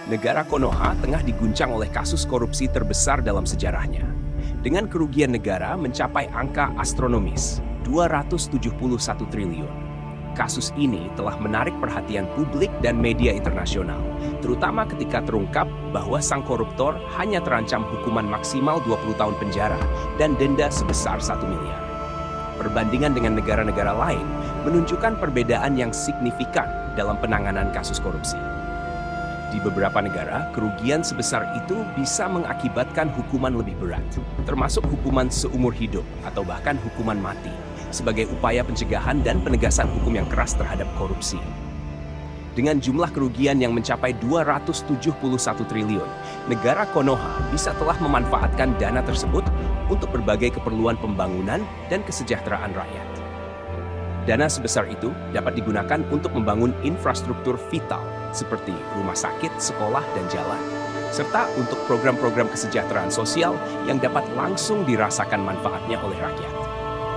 Negara Konoha tengah diguncang oleh kasus korupsi terbesar dalam sejarahnya. Dengan kerugian negara mencapai angka astronomis, 271 triliun. Kasus ini telah menarik perhatian publik dan media internasional, terutama ketika terungkap bahwa sang koruptor hanya terancam hukuman maksimal 20 tahun penjara dan denda sebesar 1 miliar. Perbandingan dengan negara-negara lain menunjukkan perbedaan yang signifikan dalam penanganan kasus korupsi. Di beberapa negara, kerugian sebesar itu bisa mengakibatkan hukuman lebih berat, termasuk hukuman seumur hidup atau bahkan hukuman mati, sebagai upaya pencegahan dan penegasan hukum yang keras terhadap korupsi. Dengan jumlah kerugian yang mencapai 271 triliun, negara Konoha bisa telah memanfaatkan dana tersebut untuk berbagai keperluan pembangunan dan kesejahteraan rakyat. Dana sebesar itu dapat digunakan untuk membangun infrastruktur vital seperti rumah sakit, sekolah, dan jalan, serta untuk program-program kesejahteraan sosial yang dapat langsung dirasakan manfaatnya oleh rakyat.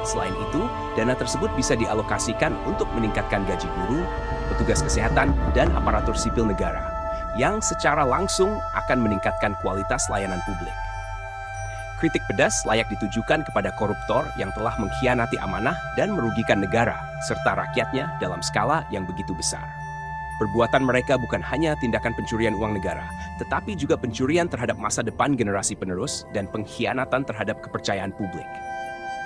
Selain itu, dana tersebut bisa dialokasikan untuk meningkatkan gaji guru, petugas kesehatan, dan aparatur sipil negara, yang secara langsung akan meningkatkan kualitas layanan publik. Kritik pedas layak ditujukan kepada koruptor yang telah mengkhianati amanah dan merugikan negara, serta rakyatnya dalam skala yang begitu besar. Perbuatan mereka bukan hanya tindakan pencurian uang negara, tetapi juga pencurian terhadap masa depan generasi penerus dan pengkhianatan terhadap kepercayaan publik.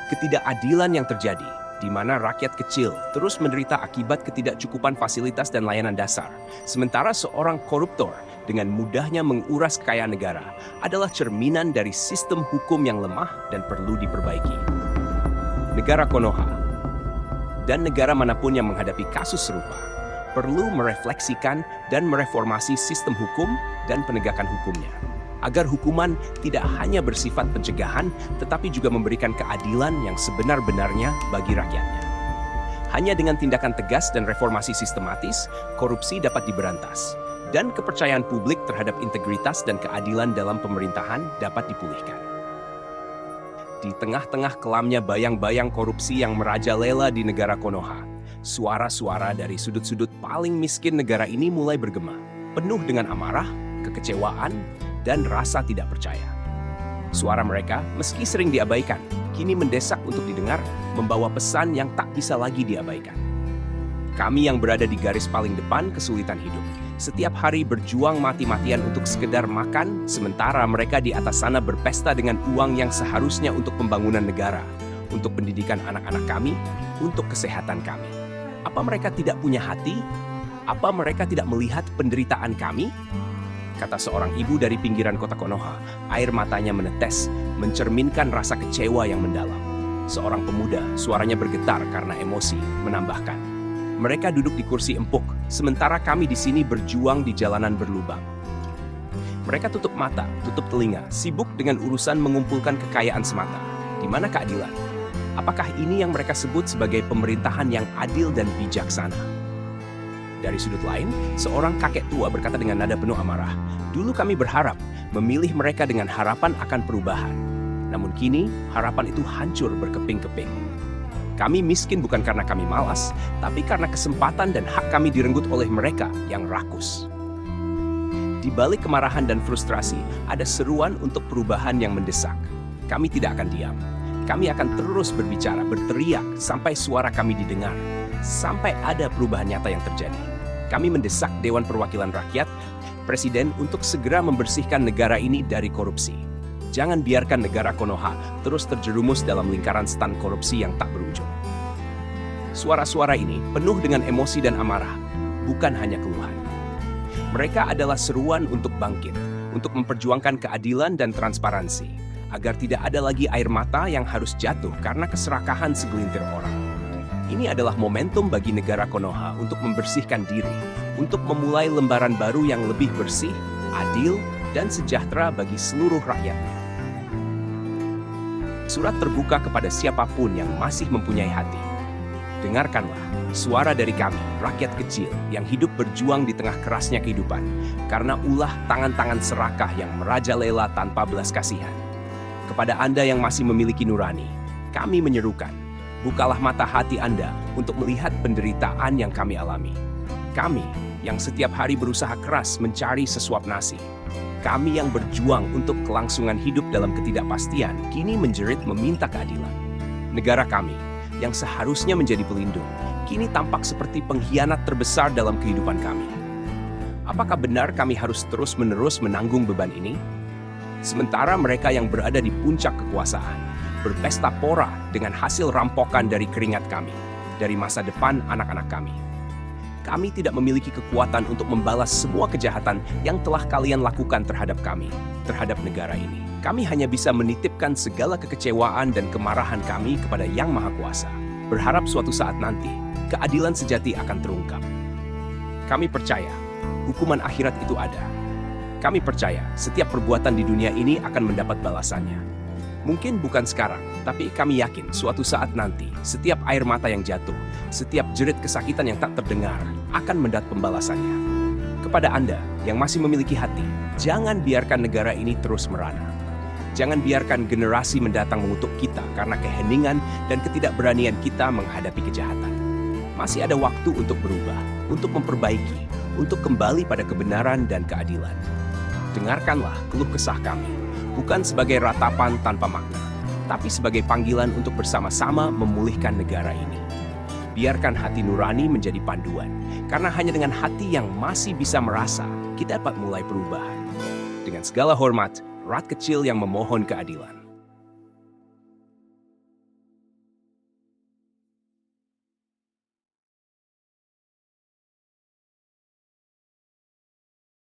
Ketidakadilan yang terjadi, di mana rakyat kecil terus menderita akibat ketidakcukupan fasilitas dan layanan dasar, sementara seorang koruptor dengan mudahnya menguras kekayaan negara, adalah cerminan dari sistem hukum yang lemah dan perlu diperbaiki. Negara Konoha dan negara manapun yang menghadapi kasus serupa perlu merefleksikan dan mereformasi sistem hukum dan penegakan hukumnya, agar hukuman tidak hanya bersifat pencegahan, tetapi juga memberikan keadilan yang sebenar-benarnya bagi rakyatnya. Hanya dengan tindakan tegas dan reformasi sistematis, korupsi dapat diberantas, dan kepercayaan publik terhadap integritas dan keadilan dalam pemerintahan dapat dipulihkan. Di tengah-tengah kelamnya bayang-bayang korupsi yang merajalela di negara Konoha, suara-suara dari sudut-sudut paling miskin negara ini mulai bergema, penuh dengan amarah, kekecewaan, dan rasa tidak percaya. Suara mereka, meski sering diabaikan, kini mendesak untuk didengar, membawa pesan yang tak bisa lagi diabaikan. Kami yang berada di garis paling depan kesulitan hidup, setiap hari berjuang mati-matian untuk sekedar makan, sementara mereka di atas sana berpesta dengan uang yang seharusnya untuk pembangunan negara, untuk pendidikan anak-anak kami, untuk kesehatan kami. Apa mereka tidak punya hati? Apa mereka tidak melihat penderitaan kami? Kata seorang ibu dari pinggiran kota Konoha, air matanya menetes, mencerminkan rasa kecewa yang mendalam. Seorang pemuda, suaranya bergetar karena emosi, menambahkan, mereka duduk di kursi empuk, sementara kami di sini berjuang di jalanan berlubang. Mereka tutup mata, tutup telinga, sibuk dengan urusan mengumpulkan kekayaan semata. Di mana keadilan? Apakah ini yang mereka sebut sebagai pemerintahan yang adil dan bijaksana? Dari sudut lain, seorang kakek tua berkata dengan nada penuh amarah, "Dulu kami berharap, memilih mereka dengan harapan akan perubahan. Namun kini, harapan itu hancur berkeping-keping. Kami miskin bukan karena kami malas, tapi karena kesempatan dan hak kami direnggut oleh mereka yang rakus." Di balik kemarahan dan frustrasi, ada seruan untuk perubahan yang mendesak. Kami tidak akan diam. Kami akan terus berbicara, berteriak, sampai suara kami didengar, sampai ada perubahan nyata yang terjadi. Kami mendesak Dewan Perwakilan Rakyat, Presiden untuk segera membersihkan negara ini dari korupsi. Jangan biarkan negara Konoha terus terjerumus dalam lingkaran stan korupsi yang tak berujung. Suara-suara ini penuh dengan emosi dan amarah, bukan hanya keluhan. Mereka adalah seruan untuk bangkit, untuk memperjuangkan keadilan dan transparansi, agar tidak ada lagi air mata yang harus jatuh karena keserakahan segelintir orang. Ini adalah momentum bagi negara Konoha untuk membersihkan diri, untuk memulai lembaran baru yang lebih bersih, adil, dan sejahtera bagi seluruh rakyatnya. Surat terbuka kepada siapapun yang masih mempunyai hati. Dengarkanlah suara dari kami, rakyat kecil yang hidup berjuang di tengah kerasnya kehidupan, karena ulah tangan-tangan serakah yang merajalela tanpa belas kasihan. Kepada Anda yang masih memiliki nurani, kami menyerukan, bukalah mata hati Anda untuk melihat penderitaan yang kami alami. Kami yang setiap hari berusaha keras mencari sesuap nasi. Kami yang berjuang untuk kelangsungan hidup dalam ketidakpastian, kini menjerit meminta keadilan. Negara kami, yang seharusnya menjadi pelindung, kini tampak seperti pengkhianat terbesar dalam kehidupan kami. Apakah benar kami harus terus-menerus menanggung beban ini? Sementara mereka yang berada di puncak kekuasaan, berpesta pora dengan hasil rampokan dari keringat kami, dari masa depan anak-anak kami. Kami tidak memiliki kekuatan untuk membalas semua kejahatan yang telah kalian lakukan terhadap kami, terhadap negara ini. Kami hanya bisa menitipkan segala kekecewaan dan kemarahan kami kepada Yang Maha Kuasa. Berharap suatu saat nanti, keadilan sejati akan terungkap. Kami percaya, hukuman akhirat itu ada. Kami percaya, setiap perbuatan di dunia ini akan mendapat balasannya. Mungkin bukan sekarang, tapi kami yakin suatu saat nanti, setiap air mata yang jatuh, setiap jerit kesakitan yang tak terdengar, akan mendapat pembalasannya. Kepada Anda yang masih memiliki hati, jangan biarkan negara ini terus merana. Jangan biarkan generasi mendatang mengutuk kita karena keheningan dan ketidakberanian kita menghadapi kejahatan. Masih ada waktu untuk berubah, untuk memperbaiki, untuk kembali pada kebenaran dan keadilan. Dengarkanlah keluh kesah kami, bukan sebagai ratapan tanpa makna, tapi sebagai panggilan untuk bersama-sama memulihkan negara ini. Biarkan hati nurani menjadi panduan, karena hanya dengan hati yang masih bisa merasa, kita dapat mulai perubahan. Dengan segala hormat, rakyat kecil yang memohon keadilan.